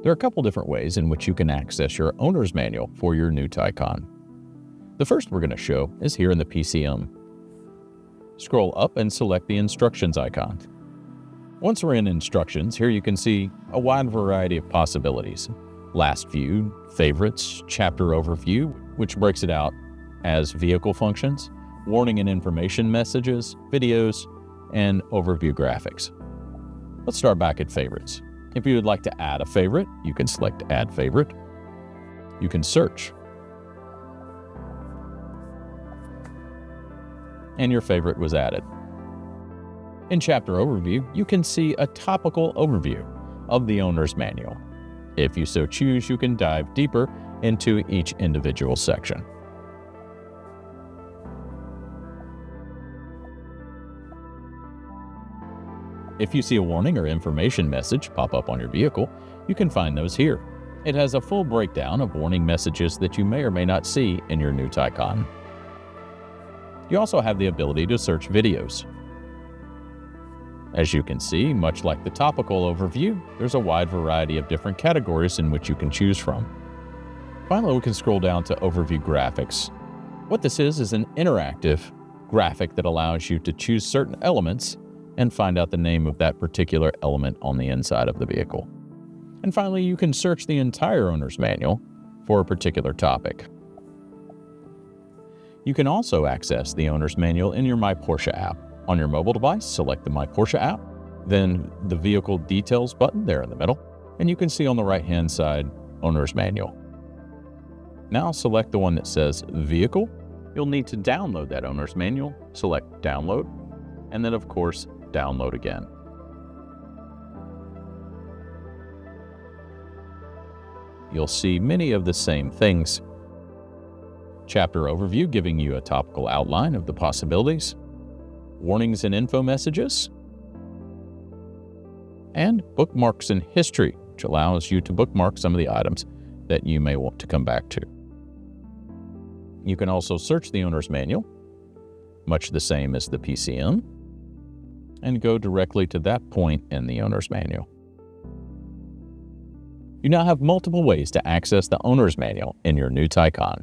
There are a couple different ways in which you can access your owner's manual for your new Taycan. The first we're going to show is here in the PCM. Scroll up and select the instructions icon. Once we're in instructions, here you can see a wide variety of possibilities. Last view, favorites, chapter overview, which breaks it out as vehicle functions, warning and information messages, videos, and overview graphics. Let's start back at favorites. If you would like to add a favorite, you can select Add Favorite. You can search. And your favorite was added. In Chapter Overview, you can see a topical overview of the owner's manual. If you so choose, you can dive deeper into each individual section. If you see a warning or information message pop up on your vehicle, you can find those here. It has a full breakdown of warning messages that you may or may not see in your new Taycan. You also have the ability to search videos. As you can see, much like the topical overview, there's a wide variety of different categories in which you can choose from. Finally, we can scroll down to Overview Graphics. What this is an interactive graphic that allows you to choose certain elements and find out the name of that particular element on the inside of the vehicle. And finally, you can search the entire owner's manual for a particular topic. You can also access the owner's manual in your My Porsche app. On your mobile device, select the My Porsche app, then the Vehicle Details button there in the middle, and you can see on the right-hand side, Owner's Manual. Now select the one that says Vehicle. You'll need to download that owner's manual, select Download, and then of course, download again. You'll see many of the same things. Chapter Overview giving you a topical outline of the possibilities, warnings and info messages, and bookmarks and history, which allows you to bookmark some of the items that you may want to come back to. You can also search the owner's manual, much the same as the PCM, and go directly to that point in the owner's manual. You now have multiple ways to access the owner's manual in your new Taycan.